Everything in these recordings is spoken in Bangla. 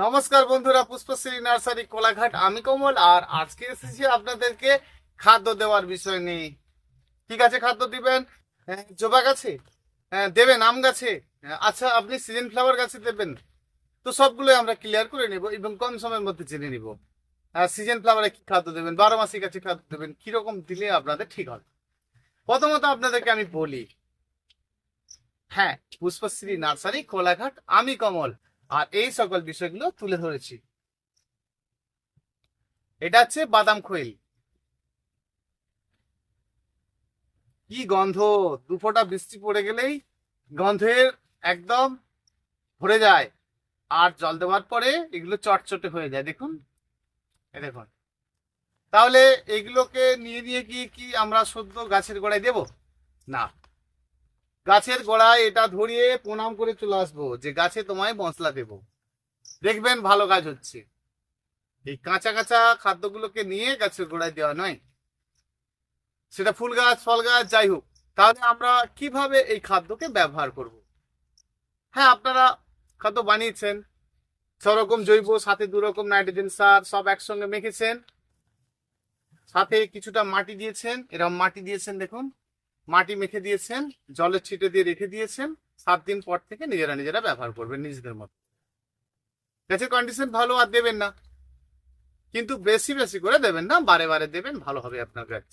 নমস্কার বন্ধুরা, পুষ্পশ্রী নার্সারি কোলাঘাট, আমি কমল। আর আজকে এসেছি আপনাদেরকে খাদ্য দেওয়ার বিষয় নিয়ে। কি গাছে খাদ্য দিবেন? জবা গাছে দেবেন, আম গাছে, আচ্ছা আপনি সিজন ফ্লাওয়ার গাছে দেবেন। তো সবগুলো আমরা ক্লিয়ার করে নেব এবং কম সময়ের মধ্যে জেনে নিব। সিজন ফ্লাওয়ারে কি খাদ্য দেবেন, 12 মাসি গাছে খাদ্য দেবেন, কিরকম দিলে আপনাদের ঠিক হবে। প্রথমত আপনাদেরকে আমি বলি, হ্যাঁ, পুষ্পশ্রী নার্সারি কোলাঘাট, আমি কমল, আর এই সকল বিষয়গুলো তুলে ধরেছি। এটা হচ্ছে বাদাম খৈল। কি গন্ধ! দুফোঁটা বৃষ্টি পড়ে গেলেই গন্ধের একদম ভরে যায়। আর জল দেওয়ার পরে এগুলো চটচটে হয়ে যায়, দেখুন, এই দেখুন। তাহলে এগুলোকে নিয়ে নিয়ে গিয়ে কি আমরা সদ্য গাছের গোড়ায় দেব? না, গাছের গোড়ায় এটা ধরিয়ে প্রণাম করে চলে আসবো যে গাছে তোমায় মশলা দেব, দেখবেন ভালো কাজ হচ্ছে। এই কাঁচা কাঁচা খাদ্যগুলোকে নিয়ে গাছের গোড়ায় দেওয়া নয়, সেটা ফুল গাছ, ফল গাছ, যাই হোক। তাহলে আমরা কিভাবে এই খাদ্যকে ব্যবহার করব? হ্যাঁ, আপনারা খাদ্য বানিয়েছেন, 6 রকম জৈব, সাথে 2 রকম নাইট্রোজেন সার, সব একসঙ্গে মেখেছেন, সাথে কিছুটা মাটি দিয়েছেন, এরকম মাটি দিয়েছেন, দেখুন, মাটি মেখে দিয়েছেন, জলের ছিটে দিয়ে রেখে দিয়েছেন। 7 দিন পর থেকে নিজেরা নিজেরা ব্যবহার করবেন নিজেদের মতো। গাছের কন্ডিশন ভালো, আর দেবেন না, কিন্তু বেশি বেশি করে দেবেন না, বারে বারে দেবেন, ভালো হবে আপনার গাছ।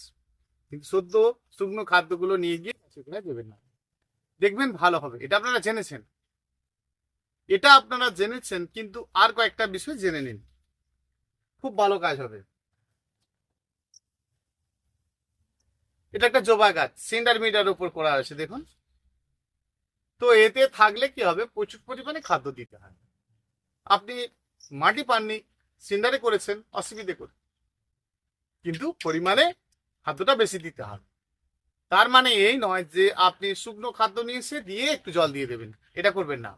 কিন্তু সদ্য শুকনো খাদ্যগুলো নিয়ে গিয়ে গাছে গোড়ায় দেবেন না, দেখবেন ভালো হবে। এটা আপনারা জেনেছেন, কিন্তু আর কয়েকটা বিষয় জেনে নিন, খুব ভালো কাজ হবে। এটা একটা জবা গাছ, সিন্ডার মিটার উপর করা হয়েছে, দেখুন। তো এতে থাকলে কি হবে, প্রচুর পরিমাণে খাদ্য দিতে হয়। আপনি মাটি পাননি, সিন্ডারে করেছেন, অসুবিধে করে, কিন্তু পরিমাণে খাদ্যটা বেশি দিতে হবে। তার মানে এই নয় যে আপনি শুকনো খাদ্য নিয়ে এসে দিয়ে একটু জল দিয়ে দেবেন, এটা করবেন না।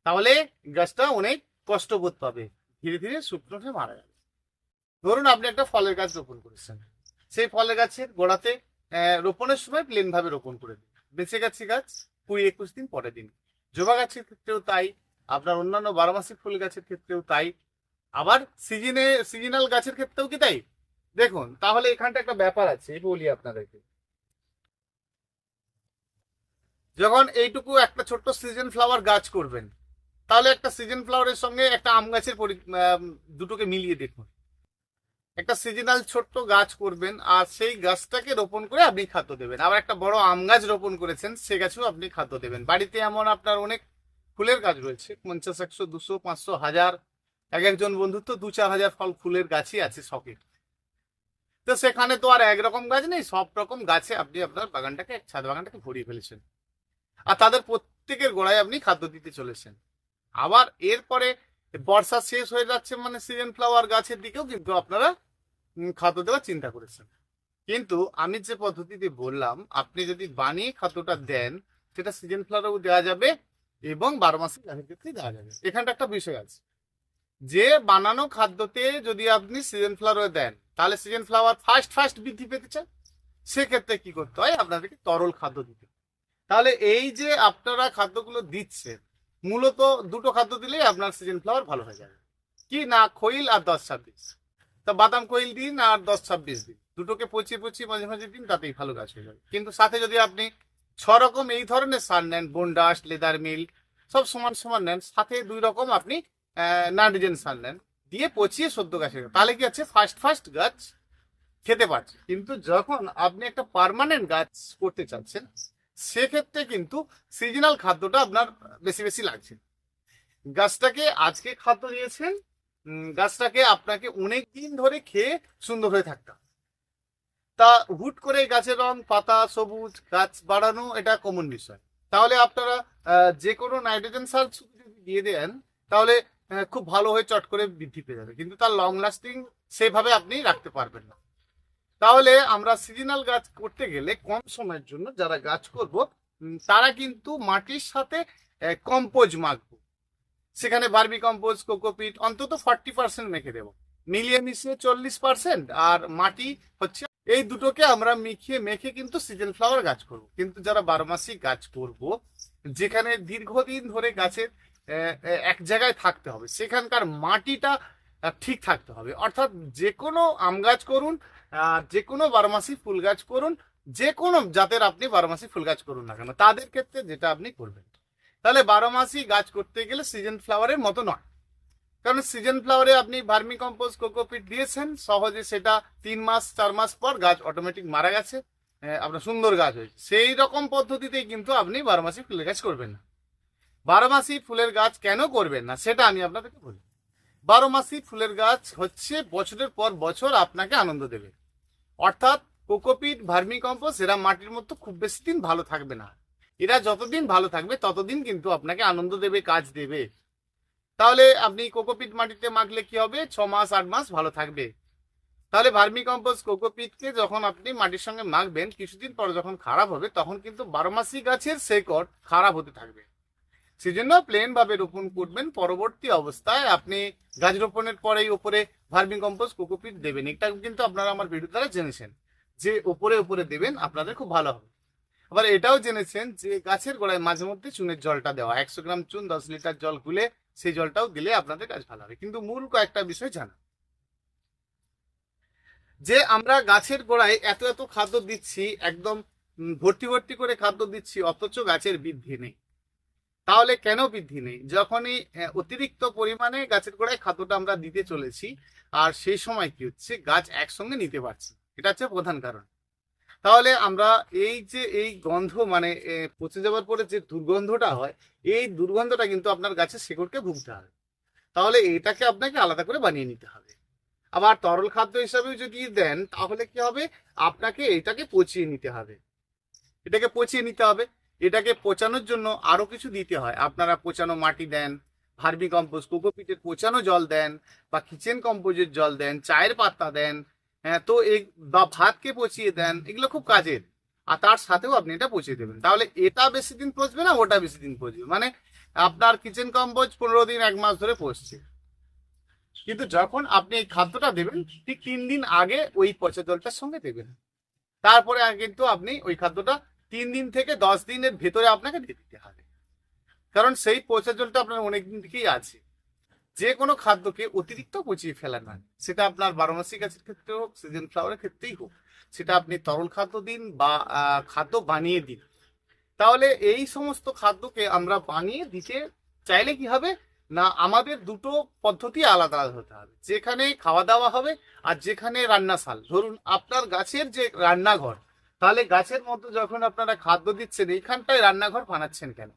তাহলে গাছটা অনেক কষ্ট বোধ পাবে, ধীরে ধীরে শুকনো হয়ে মারা যাবে। ধরুন আপনি একটা ফলের গাছ রোপণ করেছেন, সেই ফলের গাছের গোড়াতে রোপণের সময় প্লেন ভাবে রোপণ করে দিন, বেঁচে গেছে গাছ 20-21 দিন পরে দিন। জবা গাছের ক্ষেত্রেও তাই, আপনার অন্যান্য 12 মাসি ফুল গাছের ক্ষেত্রেও তাই, আবার সিজনাল গাছের ক্ষেত্রেও কি তাই। দেখুন, তাহলে এখানটা একটা ব্যাপার আছে, বলি আপনাদেরকে। যখন এইটুকু একটা ছোট্ট সিজন ফ্লাওয়ার গাছ করবেন, তাহলে একটা সিজন ফ্লাওয়ারের সঙ্গে একটা আম গাছের দুটোকে মিলিয়ে দেখুন। একটা সিজনাল ছোট্ট গাছ করবেন, আর সেই গাছটাকে রোপণ করে আপনি খাদ্য দেবেন। আবার একটা বড় আম গাছ রোপণ করেছেন, সে গাছেও আপনি খাদ্য দেবেন। বাড়িতে এমন আপনার অনেক ফুলের গাছ রয়েছে, 50, 100, 200, 500, 1000, এক একজন বন্ধুর তো 2-4 হাজার ফল ফুলের গাছই আছে শখে। তো সেখানে তো আর একরকম গাছ নেই, সব রকম গাছে আপনি আপনার বাগানটাকে, ছাদ বাগানটাকে ভরিয়ে ফেলেছেন, আর তাদের প্রত্যেকের গোড়ায় আপনি খাদ্য দিতে চলেছেন। আবার এরপরে বর্ষা শেষ হয়ে যাচ্ছে মানে সিজন ফ্লাওয়ার গাছের দিকেও কিন্তু আপনারা খাদ্য দেওয়ার চিন্তা করেছেন। কিন্তু আমি যে পদ্ধতিতে বললাম, আপনি যদি বানিয়ে খাদ্যটা দেন, সেটা সিজন ফ্লাওয়ারও দেওয়া যাবে এবং 12 মাসি গাছের ক্ষেত্রে দেওয়া যাবে। এখানটা একটা বিষয় আছে, যে বানানো খাদ্যতে যদি আপনি সিজন ফ্লাওয়ার দেন, তাহলে সিজন ফ্লাওয়ার ফার্স্ট ফার্স্ট বৃদ্ধি পেতে চান, সেক্ষেত্রে কি করতে হয়, আপনাদেরকে তরল খাদ্য দিতে। তাহলে এই যে আপনারা খাদ্যগুলো দিচ্ছেন, মূলত দুটো খাদ্য দিলেই আপনার সিজন ফ্লাওয়ার ভালো হয়ে যাবে। কি না, খৈল আর 10-26। তা বাদাম খৈল দিন আর 10-26 দিন, দুটোকে পচিয়ে পচিয়ে মাঝে মাঝে দিন, তাতেই ভালো গাছ হয়ে যাবে। কিন্তু সাথে যদি আপনি 6 রকম এই ধরনের সার নেন, বন্ডাস, লেদার মিল, সব সমান সমান নেন, সাথে 2 রকম আপনি নাইট্রোজেন সার নেন, দিয়ে পচিয়ে সদ্য গাছ হয়ে যাবে, তাহলে কি আছে, ফার্স্ট ফার্স্ট গাছ খেতে পারছে। কিন্তু যখন আপনি একটা পার্মানেন্ট গাছ করতে চাচ্ছেন, সেক্ষেত্রে কিন্তু সিজনাল খাদ্যটা আপনার বেশি বেশি লাগছে। গাছটাকে আজকে খাদ্য দিয়েছেন, গাছটাকে আপনাকে অনেক দিন ধরে খেয়ে সুন্দর হয়ে থাকতে হবে। তা হুট করে গাছের রং, পাতা সবুজ, গাছ বাড়ানো এটা কমন বিষয়। তাহলে আপনারা যে কোনো নাইট্রোজেন সার যদি দিয়ে দেন, তাহলে খুব ভালো হয়ে চট করে বৃদ্ধি পেয়ে যাবে, কিন্তু তার লং লাস্টিং সেভাবে আপনি রাখতে পারবেন না। তাহলে আমরা সিজনাল গাছ করতে গেলে কম সময়ের জন্য যারা গাছ করব, তারা কিন্তু মাটির সাথে কম্পোজ মাখবো, সেখানে বার্মি কম্পোজ, কোকোপিট অন্তত 40% মেখে দেবো, মিলিয়ে মিশিয়ে 40%, আর মাটি হচ্ছে, এই দুটোকে আমরা মেখে কিন্তু সিজন ফ্লাওয়ার গাছ করব। কিন্তু যারা 12 মাসি গাছ করব, যেখানে দীর্ঘদিন ধরে গাছের এক জায়গায় থাকতে হবে, সেখানকার মাটিটা ঠিক থাকতে হবে। অর্থাৎ যে কোনো আম গাছ করুন, যে কোনো বারোমাসি ফুল গাছ করুন, যে কোনো জাতের আপনি বারোমাসি ফুল গাছ করুন না কেন, তাদের ক্ষেত্রে যেটা আপনি করবেন, তাহলে বারোমাসি গাছ করতে গেলে সিজন ফ্লাওয়ারের মতো নয়। কারণ সিজন ফ্লাওয়ারে আপনি ভার্মি কম্পোস্ট কোকোপিট দিয়েছেন, সহজে সেটা 3 মাস 4 মাস পর গাছ অটোমেটিক মারা গেছে, আপনার সুন্দর গাছ হয়েছে। সেই রকম পদ্ধতিতেই কিন্তু আপনি বারোমাসি ফুলের গাছ করবেন না। বারোমাসি ফুলের গাছ কেন করবেন না সেটা আমি আপনাদেরকে বলি। বারোমাসি ফুলের গাছ হচ্ছে বছরের পর বছর আপনাকে আনন্দ দেবে। অর্থাৎ কোকোপিট, ভার্মি কম্পোস্ট এরা মাটির মধ্যে খুব বেশি দিন ভালো থাকবে না। এরা যতদিন ভালো থাকবে ততদিন কিন্তু আপনাকে আনন্দ দেবে, কাজ দেবে। তাহলে আপনি কোকোপিট মাটিতে মাখলে কি হবে, 6 মাস 8 মাস ভালো থাকবে। তাহলে ভার্মি কম্পোস্ট কোকোপিটকে যখন আপনি মাটির সঙ্গে মাখবেন, কিছুদিন পর যখন খারাপ হবে তখন কিন্তু বারোমাসি গাছের শেকড় খারাপ হতে থাকবে। সেজন্য প্লেন ভাবে রোপণ করবেন। পরবর্তী অবস্থায় আপনি গাছ রোপণের পরেই ওপরে ভার্মি কম্পোস্ট কোকোপিট দেবেন। এটা কিন্তু আপনারা আমার ভিডিও দ্বারা জেনেছেন যে ওপরে ওপরে দেবেন, আপনাদের খুব ভালো হবে। আবার এটাও জেনেছেন যে গাছের গোড়ায় মাঝে মধ্যে চুনের জলটা দেওয়া, 100 গ্রাম চুন 10 লিটার জল গুলে সেই জলটাও দিলে আপনাদের গাছ ভালো হবে। কিন্তু মূল কয়েকটা বিষয় জানা, যে আমরা গাছের গোড়ায় এত এত খাদ্য দিচ্ছি, একদম ভর্তি ভর্তি করে খাদ্য দিচ্ছি, অথচ গাছের বৃদ্ধি নেই। তাহলে কেন বৃদ্ধি নেই? যখনই অতিরিক্ত পরিমাণে গাছের গোড়ায় খাদ্যটা আমরা দিতে চলেছি, আর সেই সময় কি হচ্ছে, গাছ একসঙ্গে নিতে পারছে, এটা হচ্ছে প্রধান কারণ। তাহলে আমরা এই যে এই গন্ধ, মানে পচে যাওয়ার পরে যে দুর্গন্ধটা হয়, এই দুর্গন্ধটা কিন্তু আপনার গাছের শেকড়কে ভুগতে হবে। তাহলে এটাকে আপনাকে আলাদা করে বানিয়ে নিতে হবে। আবার তরল খাদ্য হিসাবেও যদি দেন, তাহলে কি হবে, আপনাকে এটাকে পচিয়ে নিতে হবে। এটাকে পচিয়ে নিতে হবে। এটাকে পচানোর জন্য আরো কিছু দিতে হয়। আপনারা পচানো মাটি দেন, ভার্মি কম্পোস্ট কোকোপিটের পচানো জল দেন, বা কিচেন কম্পোজের জল দেন, চায়ের পাতা দেন, হ্যাঁ, তো এই বা ভাতকে পচিয়ে দেন, এগুলো খুব কাজের। আর তার সাথেও আপনি এটা পচিয়ে দেবেন, তাহলে এটা বেশি দিন পচবে না, ওটা বেশি দিন পচবে। মানে আপনার কিচেন কম্পোজ 15 দিন 1 মাস ধরে পচছে, কিন্তু যখন আপনি এই খাদ্যটা দেবেন ঠিক 3 দিন আগে ওই পচা জলটার সঙ্গে দেবেন। তারপরে কিন্তু আপনি ওই খাদ্যটা 3 দিন থেকে 10 দিনের ভেতরে আপনাকে দিয়ে দিতে হবে। কারণ সেই পচা জলটা আপনার অনেকদিন থেকেই আছে। যে কোনো খাদ্যকে অতিরিক্ত পচিয়ে ফেলা নয়, সেটা আপনার বারোমাসি গাছের ক্ষেত্রে হোক, সিজন ফ্লাওয়ারের ক্ষেত্রেই হোক, সেটা আপনি তরল খাদ্য দিন বা খাদ্য বানিয়ে দিন। তাহলে এই সমস্ত খাদ্যকে আমরা বানিয়ে দিতে চাইলে কি হবে না, আমাদের দুটো পদ্ধতি আলাদা আলাদা হতে হবে। যেখানে খাওয়া দাওয়া হবে আর যেখানে রান্নাশাল, ধরুন আপনার গাছের যে রান্নাঘর, তাহলে গাছের মধ্যে যখন আপনারা খাদ্য দিচ্ছেন, এইখানটায় রান্নাঘর বানাচ্ছেন কেন?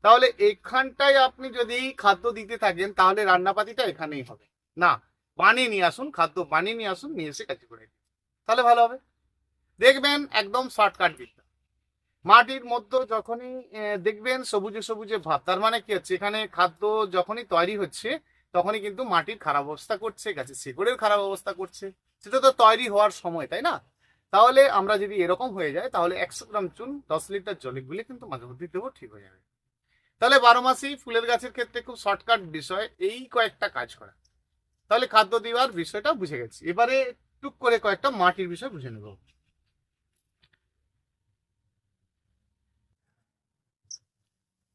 তাহলে এইখানটায় আপনি যদি খাদ্য দিতে থাকেন, তাহলে রান্নাপাতিটা এখানেই হবে না। বানিয়ে নিয়ে আসুন, খাদ্য বানিয়ে নিয়ে আসুন, নিয়ে এসে কাজে করে দিন, তাহলে ভালো হবে। দেখবেন একদম শর্টকাট দিকটা, মাটির মধ্যে যখনই দেখবেন সবুজে সবুজে ভাব, তার মানে কি হচ্ছে, এখানে খাদ্য যখনই তৈরি হচ্ছে তখনই কিন্তু মাটির খারাপ অবস্থা করছে, গাছের শিকড়ের খারাপ অবস্থা করছে। সেটা তো তৈরি হওয়ার সময়, তাই না? তাহলে আমরা যদি এরকম হয়ে যায়, তাহলে 100 গ্রাম চুন 10 লিটার জলে গুলে কিন্তু মাঝে মধ্যে দেবো, ঠিক হয়ে যাবে। তাহলে বারোমাসি ফুলের গাছের ক্ষেত্রে খুব শর্টকাট বিষয় এই কয়েকটা কাজ করা। তাহলে খাদ্য দেওয়ার বিষয়টা বুঝে গেছি। এবারে টুক করে কয়েকটা মাটির বিষয় বুঝে নেব।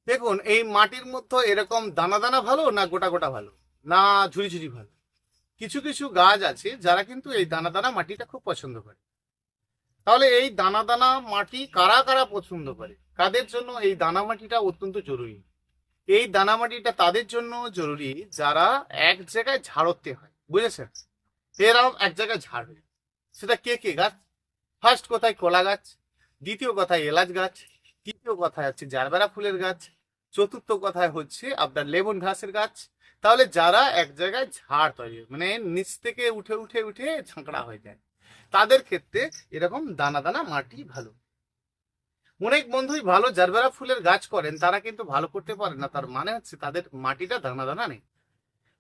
দেখুন, এই মাটির মধ্যে এরকম দানা দানা ভালো না গোটা গোটা ভালো, না ঝুড়ি ঝুড়ি ভালো? কিছু কিছু গাছ আছে যারা কিন্তু এই দানা দানা মাটিটা খুব পছন্দ করে। তাহলে এই দানা দানা মাটি কারা কারা পছন্দ করে, কাদের জন্য এই দানা মাটিটা অত্যন্ত জরুরি? এই দানা মাটিটা তাদের জন্য জরুরি যারা এক জায়গায় ঝাড়তে হয়, বুঝেছেন? এরাও এক জায়গায় ঝাড়বে। সেটা কে কে গাছ? ফার্স্ট কথায় কলা গাছ, দ্বিতীয় কথায় এলাচ গাছ, তৃতীয় কথায় হচ্ছে জারবেরা ফুলের গাছ, চতুর্থ কথায় হচ্ছে আপনার লেমন ঘাসের গাছ। তাহলে যারা এক জায়গায় ঝাড় তৈরি, মানে নিচ থেকে উঠে উঠে উঠে ঝাঁকড়া হয়ে যায়, তাদের ক্ষেত্রে এরকম দানা দানা মাটি ভালো। অনেক বন্ধুই ভালো জারবেরা ফুলের গাছ করেন, তারা কিন্তু ভালো করতে পারে না, তার মানে হচ্ছে তাদের মাটিটা দানা দানা নেই।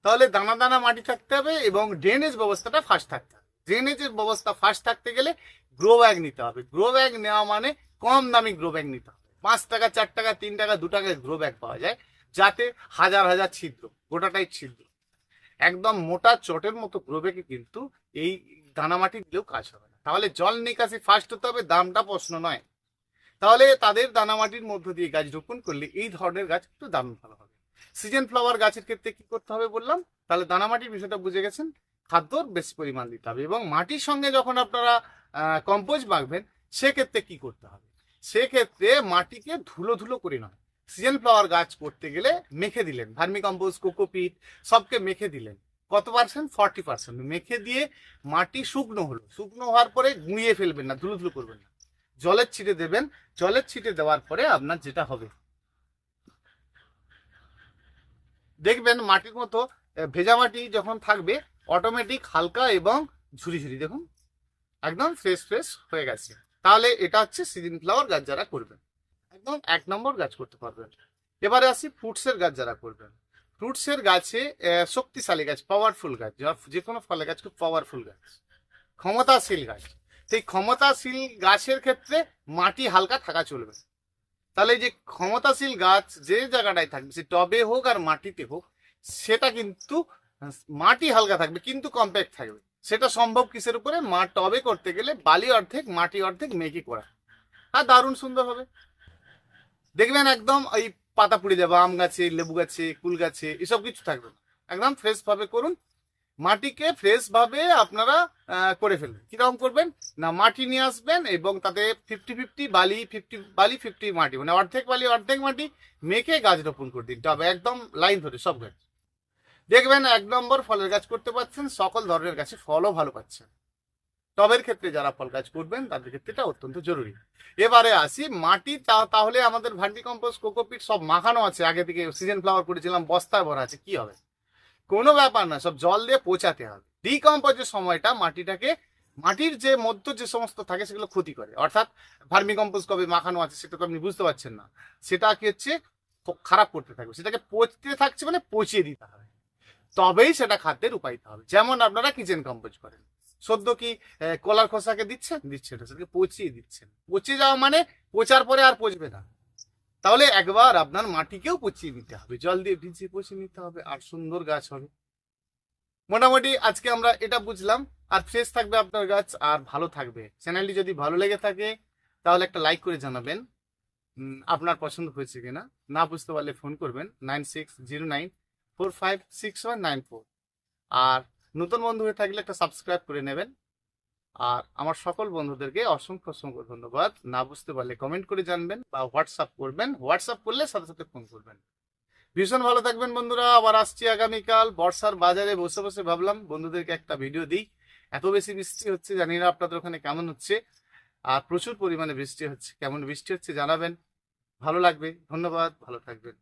তাহলে দানা দানা মাটি থাকতে হবে এবং ড্রেনেজ ব্যবস্থাটা ফাস্ট থাকতে হবে। ড্রেনেজের ব্যবস্থা ফাস্ট থাকতে গেলে গ্রো ব্যাগ নিতে হবে। গ্রো ব্যাগ নেওয়া মানে কম দামি গ্রো ব্যাগ নিতে হবে। 5 টাকা 4 টাকা 3 টাকা 2 টাকায় গ্রো ব্যাগ পাওয়া যায়, যাতে হাজার হাজার ছিদ্র, গোটাটাই ছিদ্র, একদম মোটা চটের মতো গ্রো ব্যাগে কিন্তু এই দানা মাটি দিলেও কাজ হবে না। তাহলে জল নিকাশি ফাস্ট হতে হবে, দামটা প্রশ্ন নয়। তাহলে তাদের দানামাটির মধ্য দিয়ে গাছ রোপণ করলে এই ধরনের গাছ একটু দারুণ ভালো হবে। সিজন ফ্লাওয়ার গাছের ক্ষেত্রে কি করতে হবে বললাম, তাহলে দানামাটির বিষয়টা বুঝে গেছেন। খাদ্য বেশি পরিমাণ দিতে হবে, এবং মাটির সঙ্গে যখন আপনারা কম্পোস্ট মাখবেন সেক্ষেত্রে কি করতে হবে, সেক্ষেত্রে মাটিকে ধুলো ধুলো করে নয়, সিজন ফ্লাওয়ার গাছ করতে গেলে মেখে দিলেন, ভার্মি কম্পোস্ট, কোকোপিট সবকে মেখে দিলেন। কত পার্সেন্ট? 40% মেখে দিয়ে মাটি শুকনো হলো, শুকনো হওয়ার পরে গুঁড়িয়ে ফেলবেন না, ধুলো ধুলো করবেন না, জলের ছিটে দেবেন। জলের ছিটে দেওয়ার পরে আপনার যেটা হবে, দেখবেন মাটির মতো ভেজা মাটি যখন থাকবে অটোমেটিক হালকা এবং ঝুরি ঝুরি, দেখুন একদম ফ্রেশ ফ্রেশ হয়ে গেছে। তাহলে এটা হচ্ছে সিজন ফ্লাওয়ার গাছ যারা করবেন, একদম 1 নম্বর গাছ করতে পারবেন। এবারে আসি ফ্রুটসের গাছ যারা করবেন। ফ্রুটসের গাছে শক্তিশালী গাছ, পাওয়ারফুল গাছ, যে কোনো ফলের গাছ খুব পাওয়ারফুল গাছ, ক্ষমতাশীল গাছ। সেই ক্ষমতাশীল গাছের ক্ষেত্রে মাটি হালকা থাকা চলবে। তাহলে এই যে ক্ষমতাশীল গাছ যে জায়গাটায় থাকবে, সে টবে হোক আর মাটিতে হোক, সেটা কিন্তু মাটি হালকা থাকবে কিন্তু কম্প্যাক্ট থাকবে। সেটা সম্ভব কিসের উপরে? টবে করতে গেলে বালি অর্ধেক মাটি অর্ধেক মেখে করা, আর দারুণ সুন্দর হবে। দেখবেন একদম ওই পাতা পুড়ে যাবে, আম গাছে, লেবু গাছে, কুল গাছে এসব কিছু থাকবে না। একদম ফ্রেশ ভাবে করুন, মাটিকে ফ্রেশ ভাবে আপনারা করে ফেলবেন। কিরকম করবেন না, মাটি নিয়ে আসবেন এবং তাতে 50-50 বালি, 50 মাটি, মানে অর্ধেক বালি অর্ধেক মাটি মেখে গাছ রোপণ করে দিন। তবে একদম লাইন ধরে সব গাছ, দেখবেন 1 নম্বর ফলের গাছ করতে পারছেন, সকল ধরনের গাছে ফলও ভালো পাচ্ছেন। টবের ক্ষেত্রে যারা ফল গাছ করবেন তাদের ক্ষেত্রে এটা অত্যন্ত জরুরি। এবারে আসি মাটি, তাহলে আমাদের ভার্মি কম্পোস্ট, কোকোপিট সব মাখানো আছে, আগে থেকে সিজন ফ্লাওয়ার করেছিলাম, বস্তায় ভরা আছে, কি হবে? কোনো ব্যাপার না, সব জল দিয়ে পচাতে হবে। ডিকম্পোজের সময়টা মাটির যে মধ্য যে সমস্ত থাকে সেগুলো ক্ষতি করে, অর্থাৎ ভার্মি কম্পোস্ট কবে মাখানো আছে সেটা তো আপনি বুঝতে পারছেন না, সেটা কি হচ্ছে খারাপ করতে থাকবে, সেটাকে পচতে থাকছে মানে পচিয়ে দিতে হবে, তবেই সেটা খাদ্যে রূপায়িত হবে। যেমন আপনারা কিচেন কম্পোস্ট করেন, সদ্য কি কলার খোসাকে দিচ্ছেন না, সেটাকে পচিয়ে দিচ্ছেন। পচে যাওয়া মানে পচার পরে আর পচবে না। তাহলে একবার আপনার মাটিকেও পচিয়ে নিতে হবে, জল দিয়ে ভিজিয়ে পচিয়ে নিতে হবে, আর সুন্দর গাছ হবে। মোটামুটি আজকে আমরা এটা বুঝলাম। আর ফ্রেশ থাকবে আপনার গাছ, আর ভালো থাকবে। চ্যানেলটি যদি ভালো লেগে থাকে তাহলে একটা লাইক করে জানাবেন আপনার পছন্দ হয়েছে কিনা। না বুঝতে পারলে ফোন করবেন 9609456194। আর নতুন বন্ধু হয়ে থাকলে একটা সাবস্ক্রাইব করে নেবেন। আর আমার সকল বন্ধুদেরকে অসংখ্য অসংখ্য ধন্যবাদ। না বুঝতে পারলে কমেন্ট করে জানবেন বা হোয়াটসঅ্যাপ করবেন, হোয়াটসঅ্যাপ করলে সাথে সাথে ফোন করবেন। ভীষণ ভালো থাকবেন বন্ধুরা। আবার আসছি আগামীকাল। বর্ষার বাজারে বসে বসে ভাবলাম বন্ধুদেরকে একটা ভিডিও দিই। এত বেশি বৃষ্টি হচ্ছে, জানি না আপনাদের ওখানে কেমন হচ্ছে। আর প্রচুর পরিমাণে বৃষ্টি হচ্ছে, কেমন বৃষ্টি হচ্ছে জানাবেন, ভালো লাগবে। ধন্যবাদ, ভালো থাকবেন।